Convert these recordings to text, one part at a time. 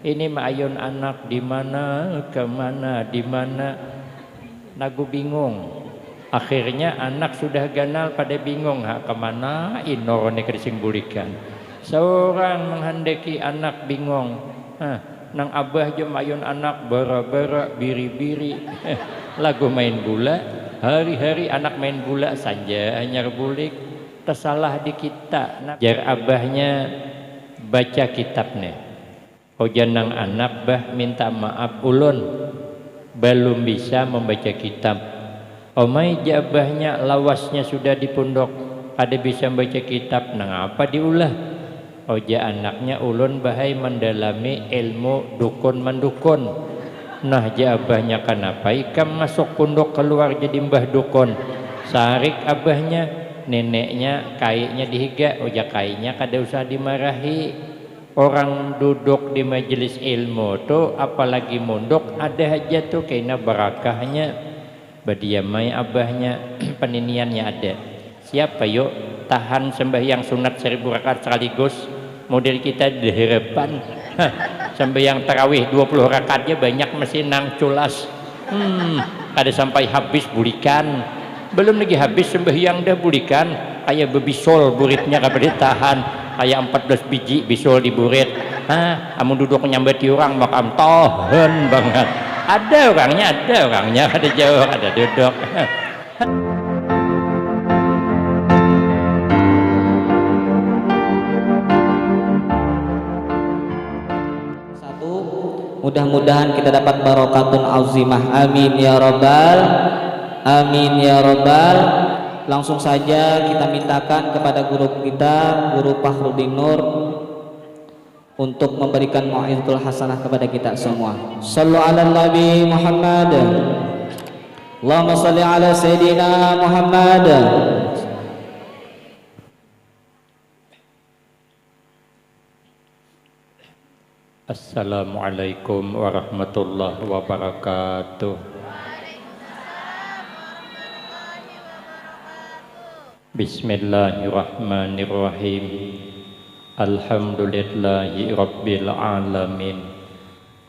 Ini maayun anak di mana, kemana, di mana. Nagu bingung. Akhirnya anak sudah ganal pada bingung, kemana inorone kerising bulikan. Seorang menghendaki anak bingung. Nang abah je mayun anak bara-bara biri-biri. Lagu main bola, hari-hari anak main bola saja hanya bulik. Tersalah di kita. Jar abahnya baca kitabnya. Ojanang anak bah minta maaf ulun belum bisa membaca kitab. Omai jabahnya lawasnya sudah di pondok, ada bisa membaca kitab, nang apa diulah? Oja anaknya ulun bahai mendalami ilmu dukun mendukun. Nah jabahnya kenapa ikam masuk pondok keluar jadi mbah dukun. Sarik abahnya, neneknya kayaknya dihiga, oja kayaknya kada usah dimarahi. Orang duduk di majelis ilmu tuh apalagi mondok ada aja tuh kena barakahnya. Badiamai abahnya peniniannya ada. Siapa yuk tahan sembahyang sunat 1000 rakaat sekaligus, model kita di harapan. Sembahyang tarawih 20 rakaatnya banyak mesti nang culas. Ada sampai habis bulikan. Belum lagi habis sembahyang dah bulikan, kayak bebisol buritnya kada tahan, kayak 14 biji bisol di burit. Amun duduk nyambati orang makam tahan banget. Ada orangnya, ada jauh, ada duduk. Satu, mudah-mudahan kita dapat barokatun azimah. Amin ya rabbal, amin ya rabbal. Langsung saja kita mintakan kepada guru kita, Guru Fakhrudin Nur, untuk memberikan mau'izatul hasanah kepada kita semua. Shallu ala Nabi Muhammad. Allahumma shalli ala Sayyidina Muhammad. Assalamualaikum warahmatullahi wabarakatuh. Bismillahirrahmanirrahim. Alhamdulillahi rabbil alamin.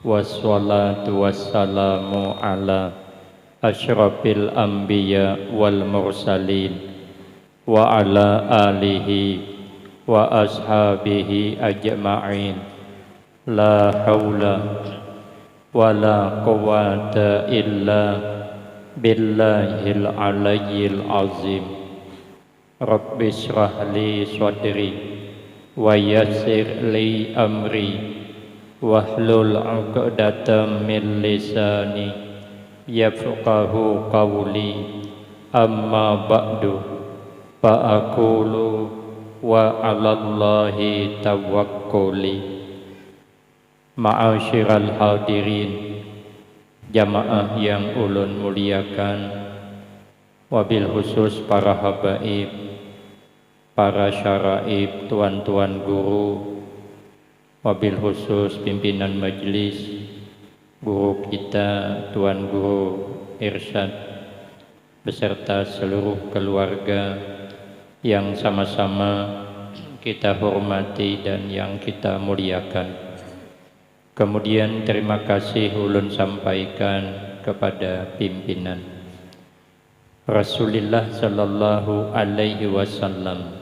Wassalatu wassalamu ala asyrafil anbiya wal mursalin wa ala alihi wa ashabihi ajma'in. La haula wa la quwwata illa billahil aliyyil azim. Rabbi shrah li sadri wa yassir li amri wahlul 'uqdatam min lisani yafqahu qawli. Amma ba'du fa aqulu wa 'alallahi tawakkuli. Ma'asyiral hadirin, jamaah yang ulun muliakan, wabil khusus para habaib, para syaraib, tuan-tuan guru, wabil khusus pimpinan majelis, guru kita, Tuan Guru Irsyad, beserta seluruh keluarga yang sama-sama kita hormati dan yang kita muliakan. Kemudian terima kasih ulun sampaikan kepada pimpinan. Rasulullah sallallahu alaihi wasallam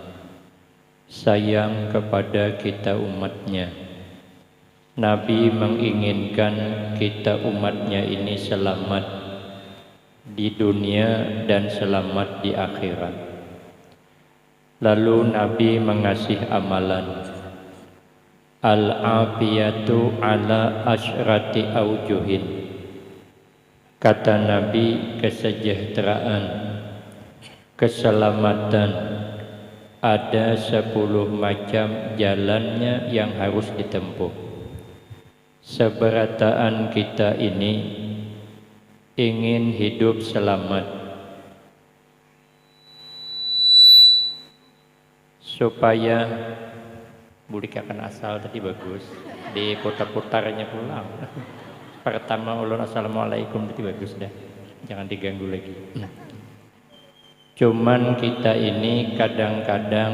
sayang kepada kita umatnya. Nabi menginginkan kita umatnya ini selamat di dunia dan selamat di akhirat. Lalu Nabi mengasih amalan. Al-afiyatu ala asyrati aujuhin. Kata Nabi, kesejahteraan, keselamatan ada 10 macam jalannya yang harus ditempuh. Seberataan kita ini ingin hidup selamat, supaya bulik akan asal tadi bagus, diputar-putarnya pulang. Pertama ulun assalamualaikum tadi bagus dah, jangan diganggu lagi. Cuman kita ini kadang-kadang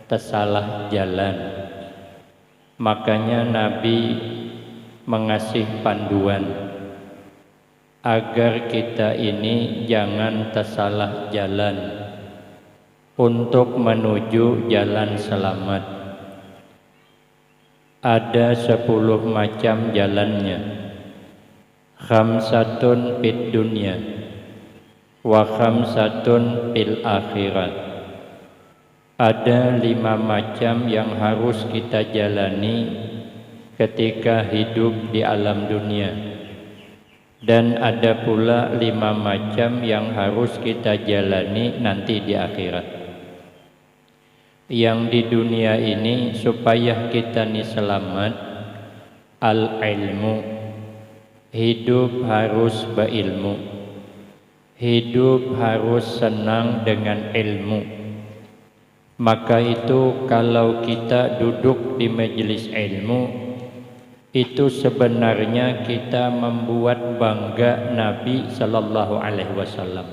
tersalah jalan. Makanya Nabi mengasih panduan agar kita ini jangan tersalah jalan untuk menuju jalan selamat. Ada 10 macam jalannya. Khamsatun fid dunya wa khamsatun fil akhirat. Ada 5 macam yang harus kita jalani ketika hidup di alam dunia, dan ada pula 5 macam yang harus kita jalani nanti di akhirat. Yang di dunia ini supaya kita ini selamat, al-ilmu, hidup harus berilmu, hidup harus senang dengan ilmu. Maka itu kalau kita duduk di majelis ilmu, itu sebenarnya kita membuat bangga Nabi Sallallahu Alaihi Wasallam.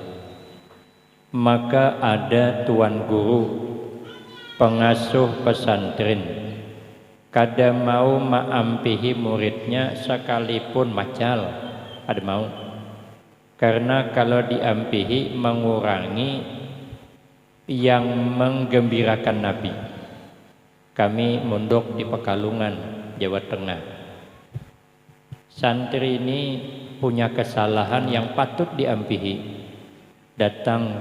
Maka ada tuan guru, pengasuh pesantren, kada mau maampihi muridnya sekalipun macal, ada mau. Karena kalau diampihi mengurangi yang menggembirakan Nabi. Kami mondok di Pekalongan, Jawa Tengah. Santri ini punya kesalahan yang patut diampihi. Datang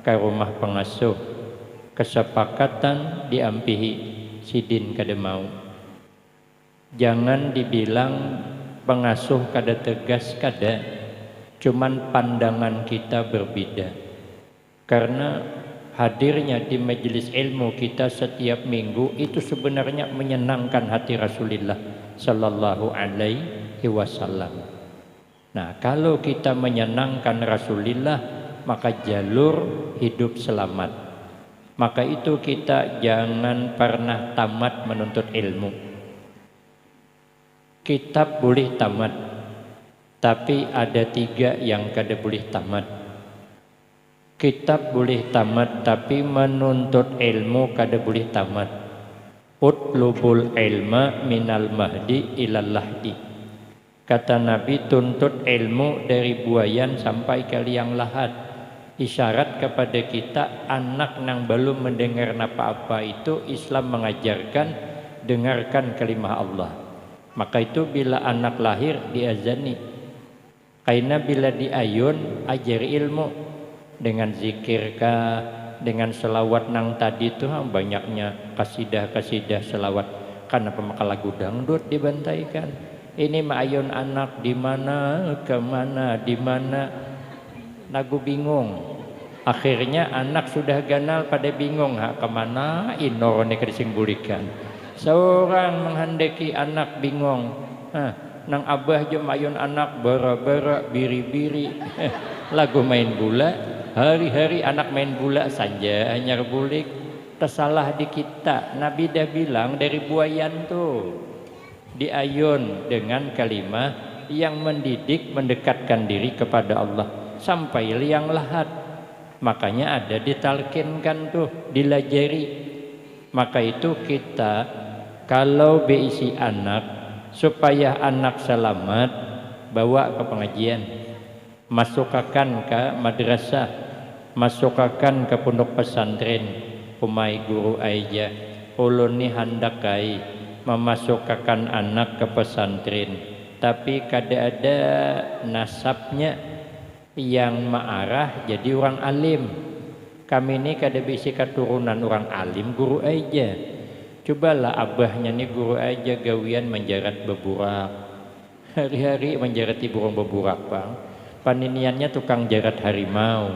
ke rumah pengasuh, kesepakatan diampihi, sidin kada mau. Jangan dibilang pengasuh kada tegas, kada, cuman pandangan kita berbeda. Karena hadirnya di majelis ilmu kita setiap minggu itu sebenarnya menyenangkan hati Rasulullah Sallallahu Alaihi Wasallam. Nah, kalau kita menyenangkan Rasulullah, maka jalur hidup selamat. Maka itu kita jangan pernah tamat menuntut ilmu. Kitab boleh tamat, tapi ada 3 yang kada boleh tamat. Kitab boleh tamat, tapi menuntut ilmu kada boleh tamat. Utlubul ilma minal mahdi ilal lahdi. Kata Nabi, tuntut ilmu dari buayan sampai ke liang lahat. Isyarat kepada kita anak yang belum mendengar apa-apa itu Islam mengajarkan dengarkan kalimah Allah. Maka itu bila anak lahir diazani. Karena bila diayun ajari ilmu dengan zikirkah, dengan selawat nang tadi itu banyaknya kasidah-kasidah selawat. Kenapa maka lagu dangdut dibantaikan? Ini ma'ayun anak di mana, kemana, di mana. Lagu bingung. Akhirnya anak sudah ganal pada bingung kemana inorone kerisingbulikan. Seorang menghendaki anak bingung. Nang abah jom ayun anak bara-bara biri-biri. Lagu main bola. Hari-hari anak main bola saja hanya bulik. Tersalah di kita. Nabi dah bilang dari buayan tuh diayun dengan kalimah yang mendidik, mendekatkan diri kepada Allah sampai liang lahat. Makanya ada ditalkinkan tuh, dilajari. Maka itu kita kalau beisi anak supaya anak selamat, bawa ke pengajian, masukkan ke madrasah, masukkan ke pondok pesantren. Umai guru aja ulun ni handakai memasukkan anak ke pesantren, tapi kada ada nasabnya yang ma'arah jadi orang alim. Kami ini kada bisa keturunan orang alim, guru aja. Cobalah abahnya nih guru aja gawian menjarat beburak. Hari-hari menjarati burung beburak, Bang. Paniniannya tukang jarat harimau.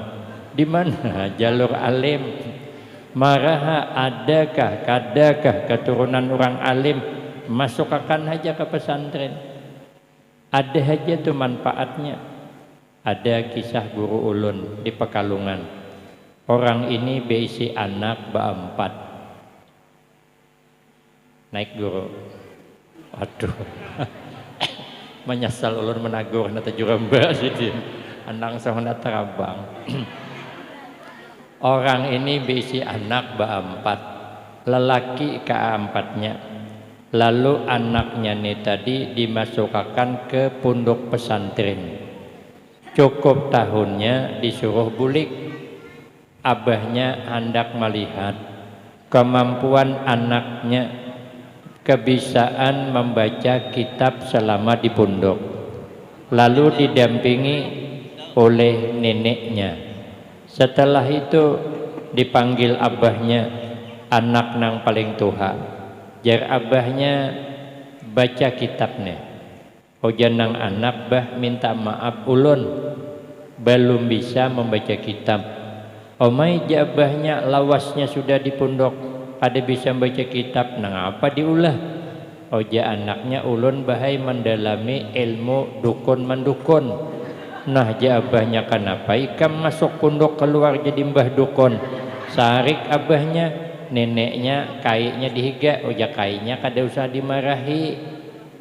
Di mana jalur alim? Marah adakah, kadakah keturunan orang alim? Masukkan aja ke pesantren. Ada aja tuh manfaatnya. Ada kisah guru ulun di Pekalongan. Orang ini beisi anak berempat. Naik guru. Aduh. Menyesal ulun menagur nata juramba sidin. Andang sahona terabang. Orang ini beisi anak berempat. Lelaki keempatnya. Lalu anaknya nih tadi dimasukkan ke pondok pesantren. Cukup tahunnya disuruh bulik. Abahnya hendak melihat kemampuan anaknya, kebisaan membaca kitab selama di pondok. Lalu didampingi oleh neneknya. Setelah itu dipanggil abahnya, anak nang paling tua. Jar abahnya baca kitabnya. Ojanang anak bah minta maaf ulun belum bisa membaca kitab. Omai jabahnya lawasnya sudah di pondok, ada bisa membaca kitab, nang apa diulah? Oja anaknya ulun bahai mendalami ilmu dukun mendukun. Nah jabahnya kenapa ikam masuk pondok keluar jadi mbah dukun? Sarik abahnya, neneknya kayaknya dihiga. Oja kayaknya kada usah dimarahi.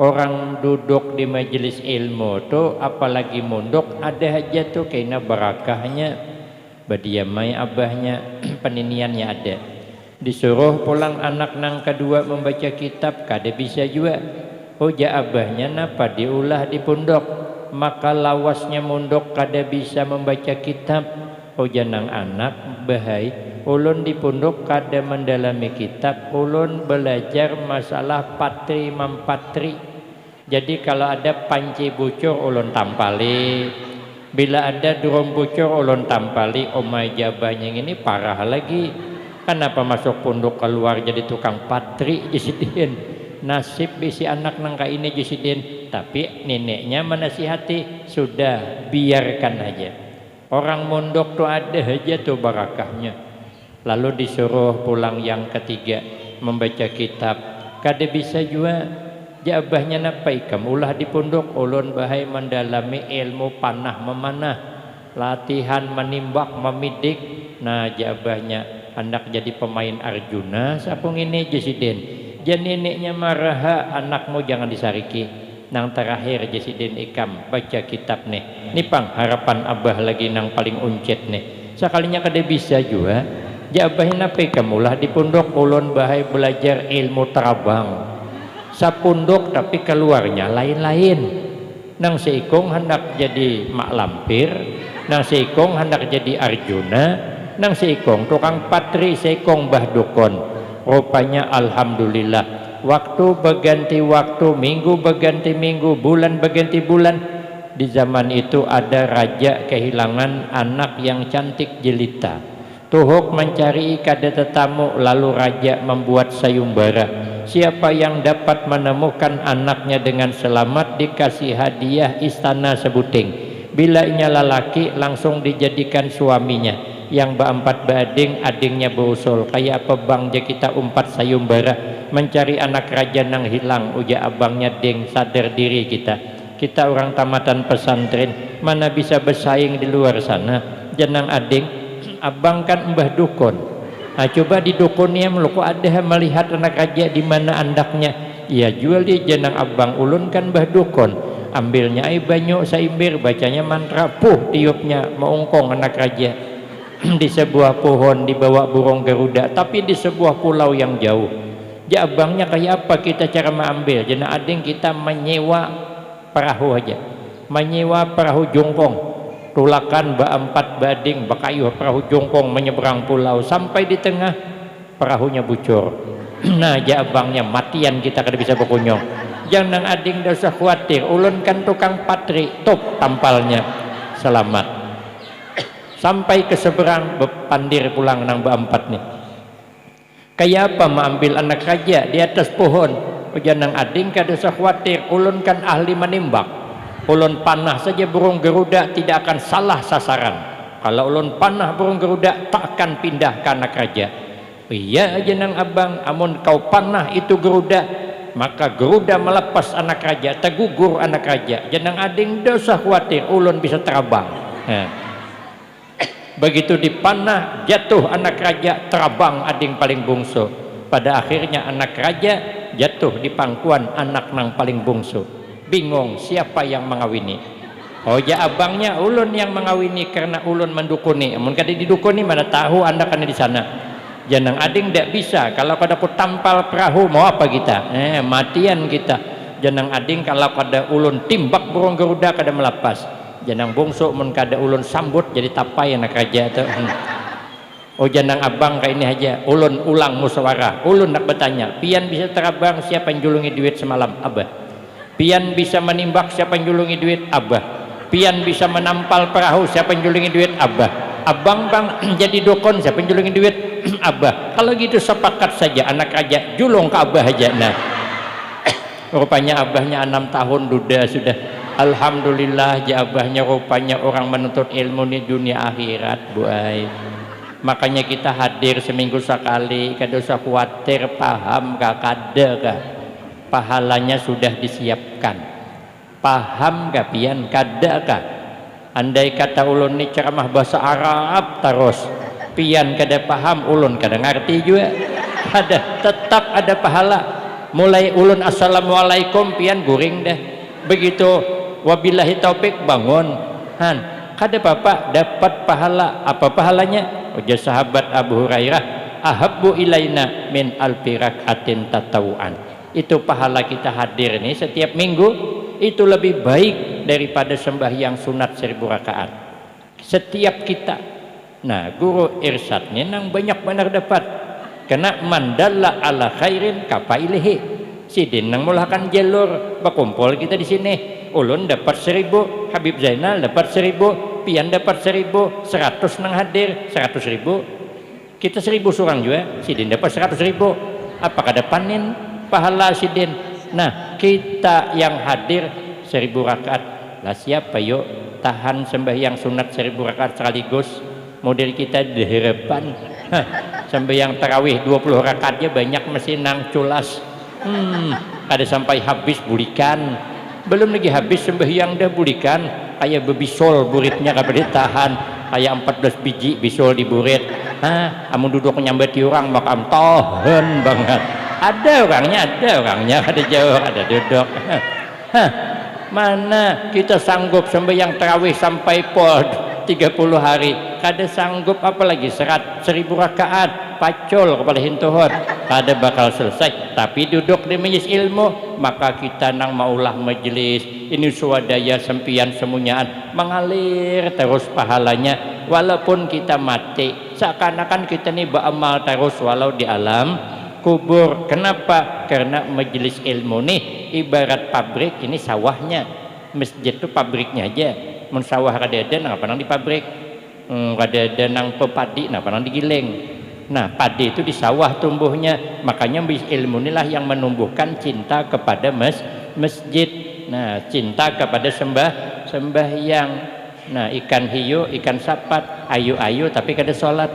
Orang duduk di majelis ilmu tuh apalagi mondok ada aja tuh kena barakahnya. Badiamai abahnya peniniannya ada. Disuruh pulang anak nang kedua membaca kitab kada bisa juga. Oja abahnya napa diulah di pondok, maka lawasnya mondok kada bisa membaca kitab. Oja nang anak bahai ulun di pondok kada mendalami kitab, ulun belajar masalah patri mampatri. Jadi kalau ada panci bucur ulun tampali, bila ada drum bucur ulun tampali. Omai jabahnya ini parah lagi. Kenapa masuk pondok keluar jadi tukang patri jisidin? Nasib bisi anak nangka ini jisidin. Tapi neneknya menasihati, sudah biarkan aja. Orang mondok tuh ada aja tuh barakahnya. Lalu disuruh pulang yang ketiga membaca kitab, kada bisa juga. Jabahnya napa ikam ulah di pondok, ulun bahai mendalami ilmu panah memanah, latihan menimbak memidik. Nah jabahnya hendak jadi pemain Arjuna sapung ini jesiden. Jan neneknya marah, anakmu jangan disariki. Nang terakhir jesiden ikam baca kitab nih. Nipang harapan abah lagi nang paling uncet nih. Sekalinya kada bisa juga. Jabahnya napa ikam ulah di pondok, ulun bahai belajar ilmu terabang. Sapunduk tapi keluarnya lain-lain. Nang seikong hendak jadi mak lampir, nang seikong hendak jadi Arjuna, nang seikong tukang patri, seikong bah dukun. Rupanya alhamdulillah, waktu berganti waktu, minggu berganti minggu, bulan berganti bulan. Di zaman itu ada raja kehilangan anak yang cantik jelita. Tuhuk mencari kada tetamu, lalu raja membuat sayumbara. Siapa yang dapat menemukan anaknya dengan selamat dikasih hadiah istana sebuting. Bila nyala laki langsung dijadikan suaminya. Yang beempat bading adingnya berusul. Kayak apa bang je kita umpat sayumbara mencari anak raja nang hilang. Uja abangnya ding sadar diri kita. Kita orang tamatan pesantren mana bisa bersaing di luar sana. Jenang ading, abang kan mbah dukun. Nah, coba di dukunnya meluku ada melihat anak raja di mana andaknya. Iya jual di jenang abang ulun kan bah dukun. Ambilnya air banyu saimbir, bacanya mantra, puh tiupnya meungkong anak raja di sebuah pohon dibawa burung Garuda, tapi di sebuah pulau yang jauh. Ya abangnya kayak apa kita cara mengambil? Jenang ading kita menyewa perahu aja, menyewa perahu jongkong. Tulakan empat bading bakayuh perahu jongkong menyeberang pulau sampai di tengah perahunya bucur. Nah jabangnya matian kita kada bisa berkunjung. Jangan ading dah usah khawatir, ulun kan tukang patri, top tampalnya selamat. Sampai ke seberang bepandir pulang nang beempat nih. Kayak apa mengambil anak raja di atas pohon? Jangan ading kada usah khawatir, ulun kan ahli menimbak. Ulun panah saja burung Garuda tidak akan salah sasaran. Kalau ulun panah burung Garuda tak akan pindah ke anak raja. Iya aja nang abang, amun kau panah itu Garuda, maka Garuda melepas anak raja, tergugur anak raja. Jangan ading dosa khawatir, ulun bisa terbang. Nah. Begitu dipanah jatuh anak raja, terbang ading paling bungsu. Pada akhirnya anak raja jatuh di pangkuan anak nang paling bungsu. Bingung siapa yang mengawini. Oh ya abangnya ulun yang mengawini karena ulun mendukuni. Amun kada didukuni mana tahu anda kan di sana. Janang ading tidak bisa. Kalau kada pun tampal perahu mau apa kita? Matian kita. Janang ading kalau kada ulun timbak burung garuda kada melepas. Janang bungsu mun kada ulun sambut jadi tapai anak raja tu. Oh janang abang kayak ini aja. Ulun ulang musyawarah. Ulun nak bertanya. Pian bisa terabang siapa yang julungi duit semalam? Abah. Pian bisa menimbak siapa yang julungi duit? Abah. Pian bisa menampal perahu siapa yang julungi duit? Abah. Abang bang jadi dukun siapa yang julungi duit? Abah. Kalau gitu sepakat saja anak raja julung ke abah aja. Nah rupanya abahnya 6 tahun duda sudah. Alhamdulillah ya abahnya rupanya orang menuntut ilmu di dunia akhirat bu ay. Makanya kita hadir seminggu sekali, kada usah khawatir paham gak kada kah pahalanya sudah disiapkan. Paham gak pian kada kah? Andai kata ulun ni ceramah bahasa Arab terus pian kada paham ulun kada ngerti juga ada tetap ada pahala. Mulai ulun assalamualaikum pian guring dah begitu wabillahi taufik bangun han kada bapak dapat pahala. Apa pahalanya? Ujar sahabat Abu Hurairah ahabbu ilaina min alfi rakaatin tatawuan. Itu pahala kita hadir nih setiap minggu itu lebih baik daripada sembahyang sunat 1000 rakaat setiap kita. Nah guru irsyadnya nang banyak benar dapat kena mandalla ala khairin kapailihi sidin nang mulakan jalur berkumpul kita di sini. Ulun dapat 1000, Habib Zainal dapat 1000, pian dapat 1000, 100 nang hadir 100.000, kita 1000 surang juga sidin dapat 100.000. Apakah ada panin pahala sidin? Nah kita yang hadir 1000 rakaat lah siapa yuk tahan sembahyang sunat 1000 rakaat sekaligus. Model kita di harapan sembahyang tarawih 20 rakaatnya banyak mesin nang culas. Ada sampai habis bulikan, belum lagi habis sembahyang dah bulikan kayak bebisol buritnya kabeh tahan kayak 14 biji bisol di burit. Amun duduk nyambati orang makam tahan banget. Ada orangnya ada jauh ada duduk. Mana kita sanggup sembahyang tarawih sampai 30 hari kada sanggup apalagi 1000 rakaat pacul kepada hintuhun kada bakal selesai. Tapi duduk di majelis ilmu maka kita nang maulah majelis ini swadaya sempian semunyaan mengalir terus pahalanya walaupun kita mati seakan-akan kita nih beramal terus walau di alam kubur. Kenapa? Karena majelis ilmu nih ibarat pabrik. Ini sawahnya, masjid itu pabriknya aja. Mun sawah kada ngapa nang di pabrik, kada nang pepadi ngapa nang digiling. Nah padi itu di sawah tumbuhnya. Makanya majelis ilmu inilah yang menumbuhkan cinta kepada masjid. Nah cinta kepada sembahyang. Nah ikan hiu ikan sapat ayu-ayu tapi kada sholat.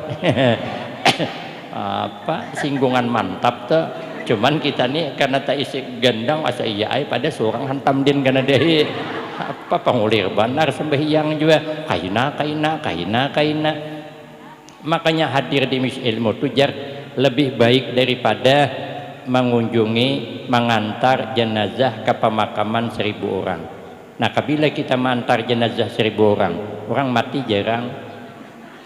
Apa singgungan mantap tuh. Cuman kita nih karena tak isi gendang asa iya ay pada seorang hantam din karena deh apa pengulir benar sembahyang juga kaina. Makanya hadir di majelis ilmu tujar lebih baik daripada mengunjungi mengantar jenazah ke pemakaman 1000 orang. Nah kabila kita mengantar jenazah 1000 orang mati jarang.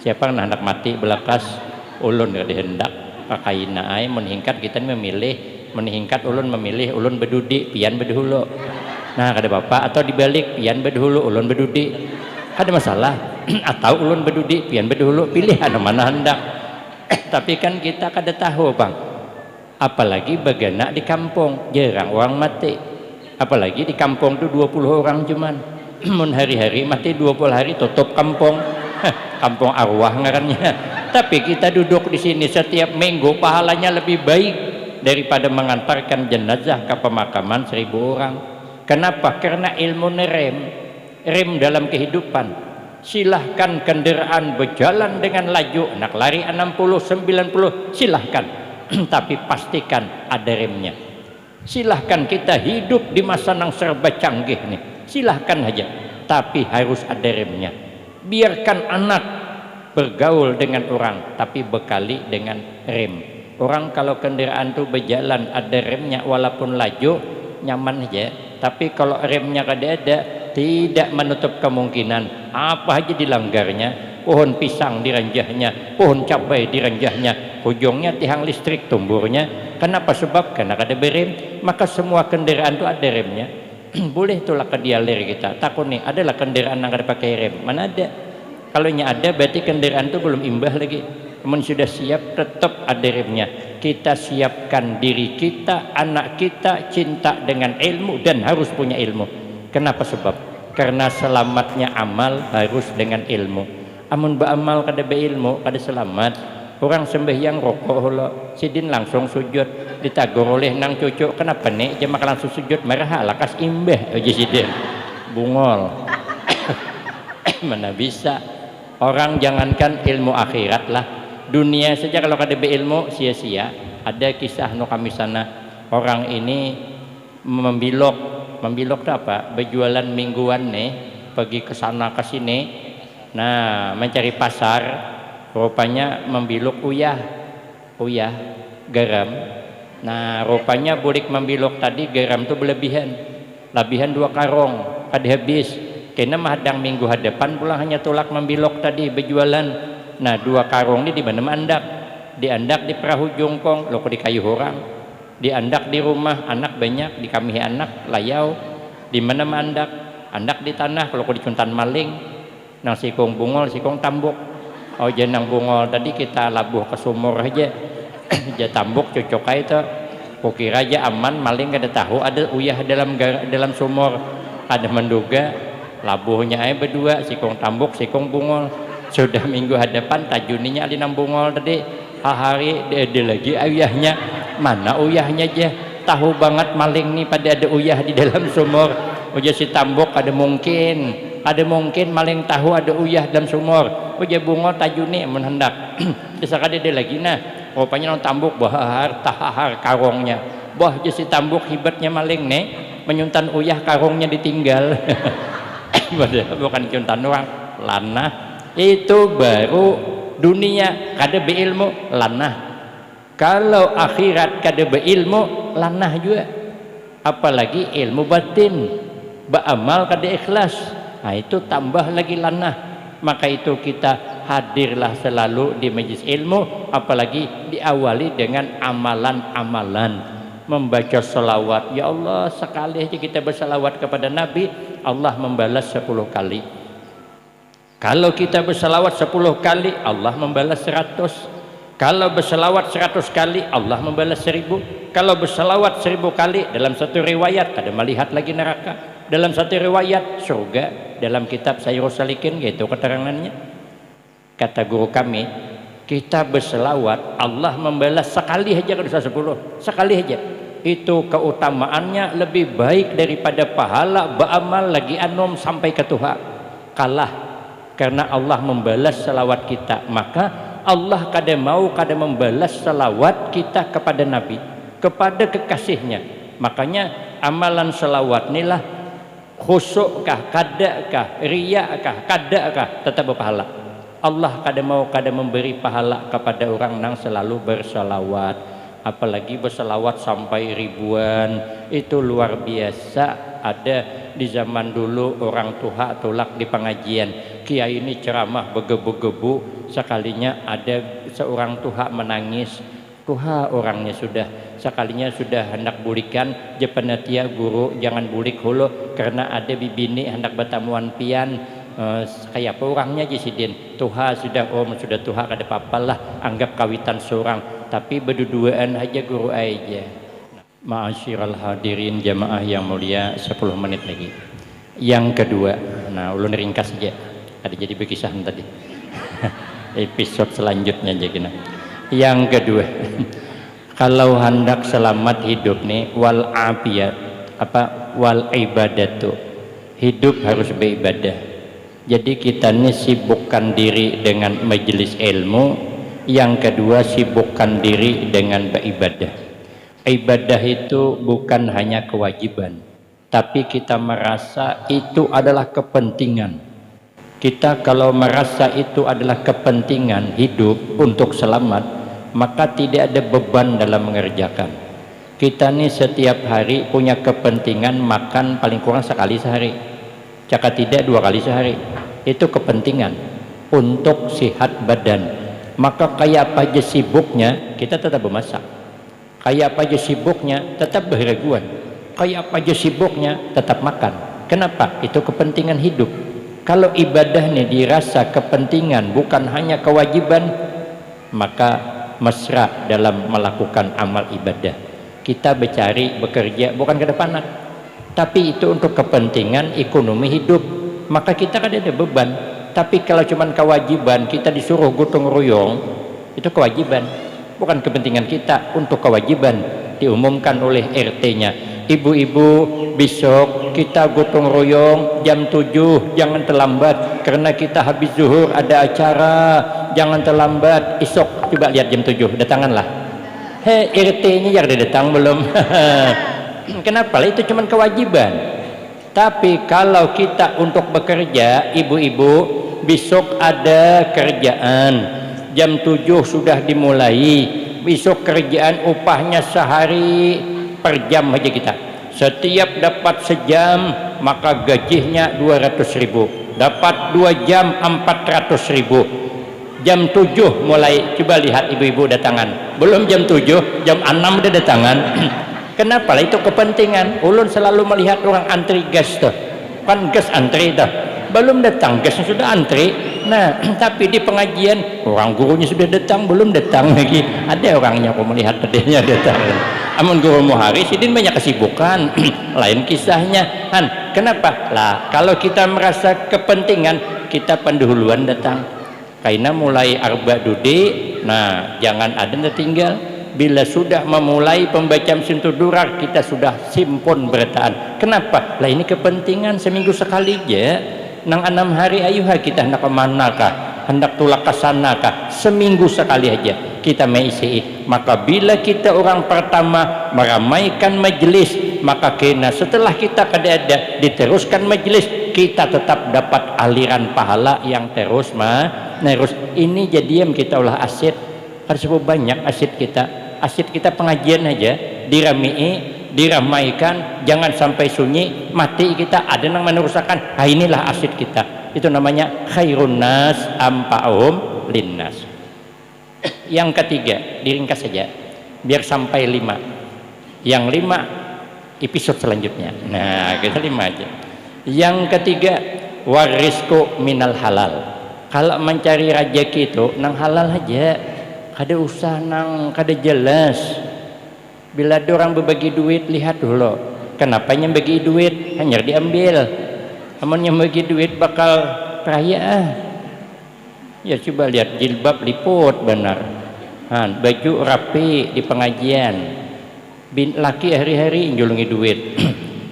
Siapa anak mati belakas ulun gak dihendak pakaina ay meningkat kita meningkat ulun memilih ulun bedudi pian bedhulu. Nah kada bapak atau dibalik pian bedhulu ulun bedudi kada masalah atau ulun bedudi pian bedhulu pilih anu mana hendak. Tapi kan kita kada tahu bang apalagi bagana di kampung jarang orang mati apalagi di kampung tuh 20 orang cuman mun hari-hari mati 20 hari tutup kampung kampung arwah ngarannya. Tapi kita duduk di sini setiap minggu pahalanya lebih baik daripada mengantarkan jenazah ke pemakaman 1000 orang. Kenapa? Karena ilmu rem dalam kehidupan. Silahkan kendaraan berjalan dengan laju nak lari 60 90 silahkan tapi pastikan ada remnya. Silahkan kita hidup di masa yang serba canggih nih silahkan aja tapi harus ada remnya. Biarkan anak bergaul dengan orang tapi bekali dengan rem. Orang kalau kendaraan tuh berjalan ada remnya walaupun laju nyaman aja, tapi kalau remnya kada ada tidak menutup kemungkinan apa aja dilanggarnya. Pohon pisang diranjahnya, pohon cabai diranjahnya, ujungnya tiang listrik tumburnya. Kenapa? Sebab karena ada berem. Maka semua kendaraan itu ada remnya. Boleh itulah ke dialir kita takut nih, adalah kendaraan yang ada pakai rem, mana ada. Kalau ada berarti kendaraan itu belum imbah lagi. Namun sudah siap tetap ada remnya. Kita siapkan diri kita, anak kita cinta dengan ilmu dan harus punya ilmu. Kenapa? Sebab karena selamatnya amal harus dengan ilmu. Amun beramal kada beilmu kada selamat. Orang sembahyang rokok holo sidin langsung sujud ditagur oleh nang cucu, kenapa nih jemaah langsung sujud marah lakas imbah aja sidin bungol. Mana bisa orang, jangankan ilmu akhirat lah, dunia saja kalau kada beilmu sia-sia. Ada kisah no kami sana, orang ini membilok itu apa, berjualan mingguan nih, pergi ke sana ke sini, nah mencari pasar. Rupanya membilok uyah garam. Nah rupanya bulik membilok tadi garam itu berlebihan 2 karung kada habis. Kena mahadang minggu hadapan pulang hanya tolak membilok tadi berjualan. Nah 2 karung ini di mana mandak? Diandak di perahu jongkong, lo di kayu orang. Diandak di rumah, anak banyak, di kami anak layau. Di mana mandak? Andak di tanah, kalau di cuntan maling. Nang sikong bungol, sikong tambuk. Oh jenang bungol tadi kita labuh ke sumur aja. Ja tambuk cocok aja. Kukira aja aman, maling kada tahu ada uyah dalam sumur. Ada menduga labuhnya aja berdua, sikong tambuk, sikong bungol. Sudah minggu hadapan tajuninya alinang bungol tadi. Hari ada lagi uyahnya. Mana uyahnya aja? Tahu banget maling nih pada ada uyah di dalam sumur. Uja si tambuk ada mungkin maling tahu ada uyah dalam sumur. Uja bunga tajuni menhendak. Disakade dia lagi nah. Rupanya nang tambuk bahar tahar karungnya. Bah si tambuk hibatnya maling nih menyuntan uyah karungnya ditinggal. Bukan cuntan orang lanah. Itu baru dunia kada beilmu lanah. Kalau akhirat kada beilmu lanah juga. Apalagi ilmu batin. Beramal kada ikhlas. Nah itu tambah lagi lanah. Maka itu kita hadirlah selalu di majlis ilmu, apalagi diawali dengan amalan-amalan, membaca selawat. Ya Allah, sekali aja kita berselawat kepada Nabi, Allah membalas 10 kali. Kalau kita berselawat 10 kali, Allah membalas 100. Kalau berselawat 100 kali, Allah membalas 1000. Kalau berselawat 1000 kali, dalam satu riwayat kada melihat lagi neraka. Dalam satu riwayat surga. Dalam kitab Sayyurus Salikin gitu keterangannya. Kata guru kami, kita berselawat Allah membalas sekali aja kalau 10, sekali aja. Itu keutamaannya lebih baik daripada pahala beramal lagi anom sampai ke Tuhan. Kalah karena Allah membalas selawat kita, maka Allah kada membalas selawat kita kepada Nabi, kepada kekasihnya. Makanya amalan selawat inilah khusukkah, kadakah, riyakah, kadakah, tetap berpahala. Allah kada memberi pahala kepada orang yang selalu berselawat, apalagi berselawat sampai ribuan. Itu luar biasa. Ada di zaman dulu orang tua tolak di pengajian, kiai ini ceramah begebu-gebu, sekalinya ada seorang tua menangis. Tuha orangnya sudah sekalinya sudah hendak bulikan jepenatia guru jangan bulik hulu karena ada bibini hendak bertamuan pian kayak apa orangnya jisidin Tuha sudah sudah Tuha kada papalah anggap kawitan seorang tapi berduaan aja guru aja. Ma'asyiral hadirin jamaah yang mulia, 10 menit lagi. Yang kedua, nah ulun ringkas saja ada jadi berkisah tadi. Episode selanjutnya aja kena. Yang kedua, kalau hendak selamat hidup nih wal afiyat wal ibadatu, hidup harus beribadah. Jadi kita nih sibukkan diri dengan majelis ilmu. Yang kedua, sibukkan diri dengan beribadah. Ibadah itu bukan hanya kewajiban, tapi kita merasa itu adalah kepentingan. Kita kalau merasa itu adalah kepentingan hidup untuk selamat, maka tidak ada beban dalam mengerjakan. Kita nih setiap hari punya kepentingan makan paling kurang sekali sehari, jika tidak 2 kali sehari. Itu kepentingan untuk sihat badan. maka kayak apa aja sibuknya kita tetap memasak, kayak apa aja sibuknya tetap berheraguan, kayak apa aja sibuknya tetap makan. Kenapa? Itu kepentingan hidup. Kalau ibadah nih dirasa kepentingan bukan hanya kewajiban, maka mesra dalam melakukan amal ibadah. Kita bekerja bukan kedepanan, tapi itu untuk kepentingan ekonomi hidup, maka kita kan ada beban. Tapi kalau cuman kewajiban, kita disuruh gotong royong, itu kewajiban, bukan kepentingan kita, untuk kewajiban. Diumumkan oleh RT-nya, ibu-ibu besok kita gotong royong jam 7, jangan terlambat karena kita habis zuhur ada acara, jangan terlambat. Esok coba lihat jam 7 datanganlah. RT-nya yang datang belum? Kenapa? Itu cuman kewajiban. Tapi kalau kita untuk bekerja, ibu-ibu besok ada kerjaan jam 7 sudah dimulai, besok kerjaan upahnya sehari per jam aja kita, setiap dapat sejam maka gajinya 200.000, dapat 2 jam 400.000. jam 7 mulai, coba lihat ibu-ibu datangan, belum jam 7, jam 6 udah datangan. Kenapa? Itu kepentingan. Ulun selalu melihat orang antri gas tuh, kan gas antri tuh, belum datang gasnya sudah antri. Nah, tapi di pengajian orang gurunya sudah datang, belum datang lagi. Ada orangnya aku melihat tadinya datang. Amun guru muharis ini banyak kesibukan. Lain kisahnya kan. Kenapa? Lah kalau kita merasa kepentingan, kita pendahuluan datang. Karena mulai arba dudi, nah jangan ada yang tinggal. Bila sudah memulai pembacaan sintudurar, kita sudah simpon berataan. Kenapa? Lah ini kepentingan seminggu sekali aja. Nang 6 hari ayuha kita hendak kemana kah, hendak tulak ke sana kah, seminggu sekali aja kita mengisi. Maka bila kita orang pertama meramaikan majelis, maka kena setelah kita ada diteruskan majelis, kita tetap dapat aliran pahala yang terus menerus. Ini jadian kita ulah aset. Harus banyak aset kita pengajian aja diramaikan, jangan sampai sunyi mati kita, ada yang meneruskan. Inilah aset kita, itu namanya khairun nas ampa'um linnas. Yang ketiga, diringkas saja biar sampai 5, yang 5 episode selanjutnya. Nah kita 5 aja. Yang ketiga, warisku minal halal. Kalau mencari rezeki itu nang halal aja, kada usah nang kada jelas. Bila ada orang berbagi duit, lihat dulu kenapa yang bagi duit hanya diambil. Amun yang bagi duit bakal kaya, ya coba lihat jilbab liput benar, baju rapi di pengajian, laki hari-hari menjulungi duit.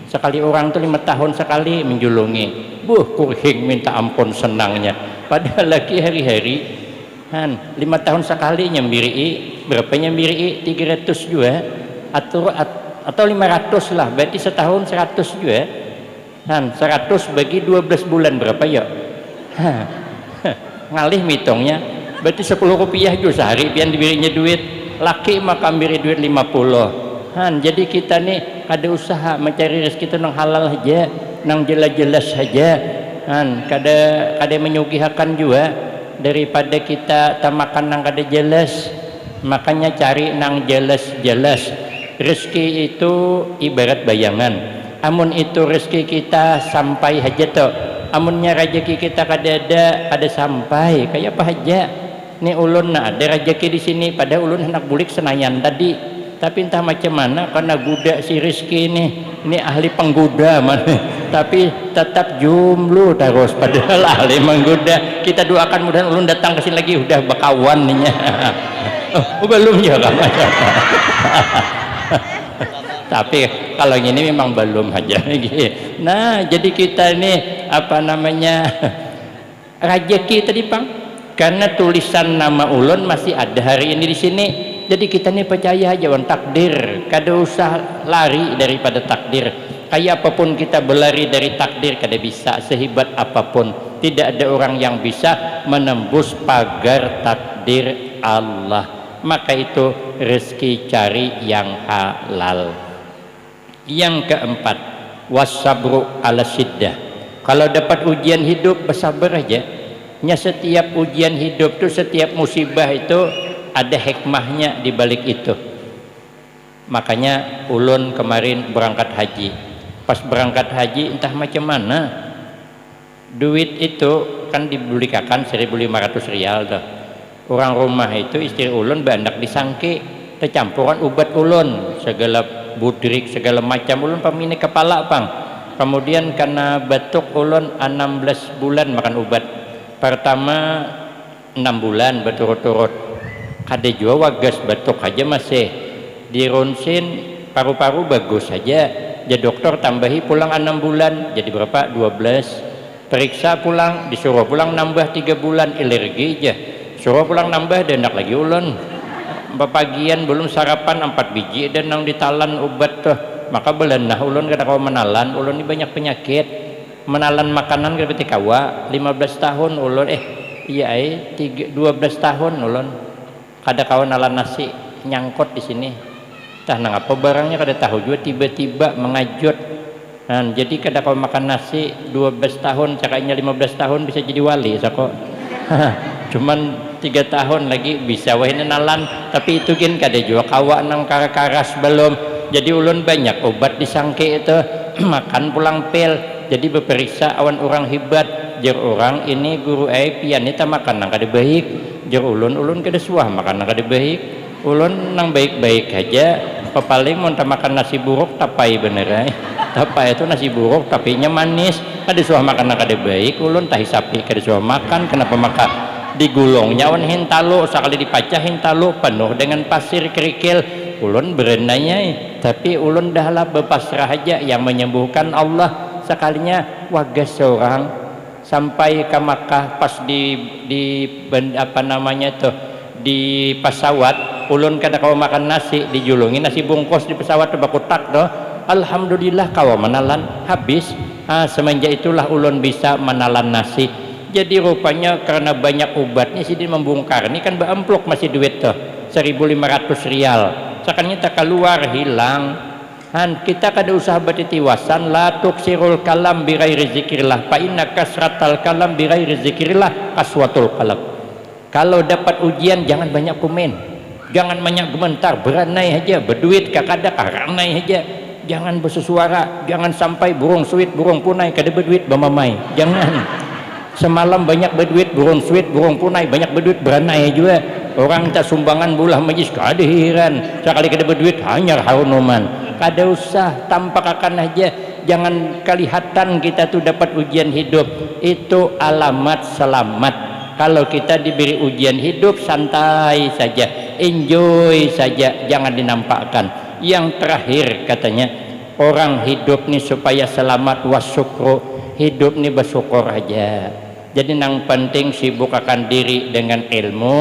Sekali orang tuh 5 tahun sekali menjulungi, kurhing minta ampun senangnya. Padahal laki hari-hari 5 tahun sekali nyembiri, berapa nyembiri? 300 juga atau 500 lah, berarti setahun 100 juga. 100 bagi 12 bulan berapa ya? Ngalih mitongnya, berarti 10 rupiah juga sehari pian dibirinya duit. Laki maka ambil duit 50. Jadi kita nih kada usaha mencari rezeki itu nang halal aja, nang jelas-jelas saja. Kada menyugihakan juga daripada kita tamakan nang kada jelas. Makanya cari nang jelas-jelas. Rezeki itu ibarat bayangan. Amun itu rezeki kita sampai aja toh. Amunnya rezeki kita kada sampai, kayak apa aja. Nih ulun ada rezeki di sini, pada ulun hendak bulik Senayan tadi. Tapi entah macam mana karena guda si rezeki ini ahli penggoda mana. Tapi tetap jomblo terus padahal ahli menggoda. Kita doakan mudah ulun datang ke sini lagi udah bakawan nih. Belum ya kan? Tapi kalau ini memang belum aja. Nah jadi kita ini apa namanya rezeki tadi Bang, karena tulisan nama ulun masih ada hari ini di sini. Jadi kita ini percaya aja takdir, kada usah lari daripada takdir. Kayak apapun kita berlari dari takdir kada bisa, sehebat apapun tidak ada orang yang bisa menembus pagar takdir Allah. Maka itu rezeki cari yang halal. Yang keempat, wasabru ala syiddah. Kalau dapat ujian hidup bersabar aja. nya setiap ujian hidup tuh, setiap musibah itu ada hikmahnya di balik itu. Makanya ulun kemarin berangkat haji, pas berangkat haji entah macam mana duit itu kan dibelikan 1.500 rial tuh. Orang rumah itu istri ulun bandak disangki tercampuran ubat ulun, segala budrik segala macam ulun pamini kepala pang. Kemudian karena batuk ulun 16 bulan makan obat. Pertama 6 bulan berturut-turut. Kada jua wagas batuk aja masih. Di ronsin paru-paru bagus saja. Ya dokter tambahi pulang 6 bulan jadi berapa? 12. Periksa pulang, disuruh pulang nambah 3 bulan, alergi aja. Suruh pulang nambah dan lagi ulun. Bapagian belum sarapan 4 biji dan nang ditalan obat tuh. Maka belenah ulun kada kau menalan, ulun ini banyak penyakit. Menalan makanan kada peti kawa. 15 tahun ulun 12 tahun ulun kada kau nalan nasi nyangkut di sini. Tah nang apa barangnya kada tahu juga tiba-tiba mengajut. Nah, jadi kada kau makan nasi 12 tahun, cakapnya 15 tahun bisa jadi wali sako. Cuman 3 tahun lagi bisa wahina nalan, tapi itu kan kada juga kawa nang karas belum. Jadi ulun banyak obat disangke itu makan pulang pil. Jadi beperiksa awan orang hebat, jer orang ini guru pian itu makan nang kada baik. Jer ulun kada suah makan nang kada baik. Ulun nang baik-baik aja. Paling mau makan nasi buruk tapai bener tapai itu nasi buruk tapi nya manis. Kada suah makan nang kada baik. Ulun tahi sapi kada suah makan. Kenapa makan? Digulungnya awan hintalo, sekali dipacah hintalo penuh dengan pasir kerikil. Ulun berenanya, tapi ulun dahlah berpasrah aja, yang menyembuhkan Allah. Sekalinya wagas seorang sampai ke Makkah pas di apa namanya tuh di pesawat, ulun kada kau makan nasi, dijulungi nasi bungkus di pesawat bakutak tuh. Alhamdulillah kau menalan habis. Semenjak itulah ulun bisa menalan nasi. Jadi rupanya karena banyak obatnya sih dia membongkar. Ini kan beamplok masih duit tuh 1.500 rial. Sekarang tak keluar hilang. Kita kada usah bertitiwasan la tuksirul kalam bi ghairi zikrillah fa inna kasratal kalam bi ghairi zikrillah kaswatul qalb. Kalau dapat ujian jangan banyak komen. Jangan banyak komentar, beranai aja, berduit kakada karanai aja. Jangan bersuara, jangan sampai burung suit, burung punai kada berduit bamamai. Jangan. Semalam banyak berduit burung suit, burung punai banyak berduit beranai juga. Orang tak sumbangan bulah majlis kada heran. Sekali kada berduit hanya harunuman. Kada usah tampak akan aja. Jangan kelihatan kita tuh dapat ujian hidup. Itu alamat selamat. Kalau kita diberi ujian hidup santai saja, enjoy saja, jangan dinampakkan. Yang terakhir katanya orang hidup nih supaya selamat wasyukru, hidup nih bersyukur aja. Jadi yang penting sibuk akan diri dengan ilmu,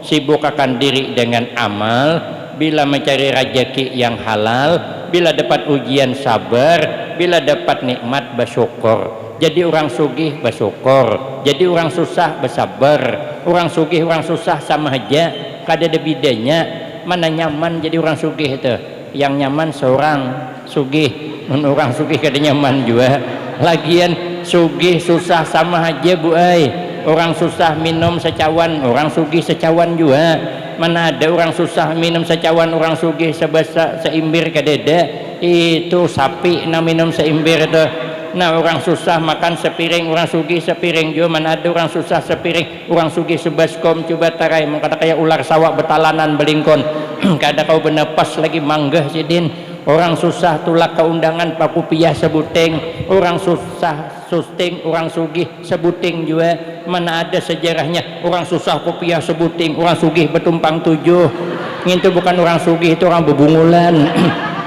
sibuk akan diri dengan amal. Bila mencari rezeki yang halal, bila dapat ujian sabar, bila dapat nikmat bersyukur. Jadi orang sugih bersyukur, jadi orang susah bersabar. Orang sugih orang susah sama aja, kada ada bedanya. Mana nyaman jadi orang sugih itu? Yang nyaman seorang sugih, orang sugih kada nyaman juga. Lagian sugih susah sama aja bu orang susah minum secawan, orang sugih secawan juga. Mana ada orang susah minum secawan, orang sugih sebasa seimbir kadeda. Itu sapi na minum seimbir itu. Nah orang susah makan sepiring, orang sugih sepiring juga. Mana ada orang susah sepiring, orang sugih sebaskom. Coba tarai mengkata kayak ular sawak betalanan belingkon. Kada kau benepas lagi manggah sidin. Orang susah tulak keundangan paku piyah sebuting. Orang susah susting, orang sugih sebuting juga. Mana ada sejarahnya orang susah kopiah sebuting, orang sugih betumpang 7. Itu bukan orang sugih, itu orang bebungulan.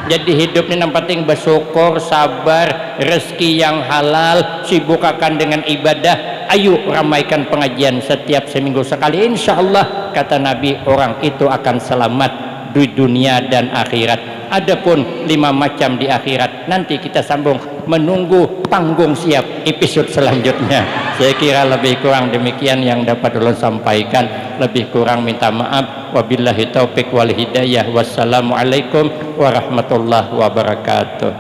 Jadi hidup ini yang penting bersyukur, sabar, rezeki yang halal, sibuk akan dengan ibadah. Ayo ramaikan pengajian setiap seminggu sekali. Insya Allah kata Nabi orang itu akan selamat di dunia dan akhirat. Adapun 5 macam di akhirat nanti kita sambung, menunggu panggung siap episode selanjutnya. Saya kira lebih kurang demikian yang dapat ulun sampaikan. Lebih kurang minta maaf. Wabillahi taufik wal hidayah. Wassalamualaikum warahmatullahi wabarakatuh.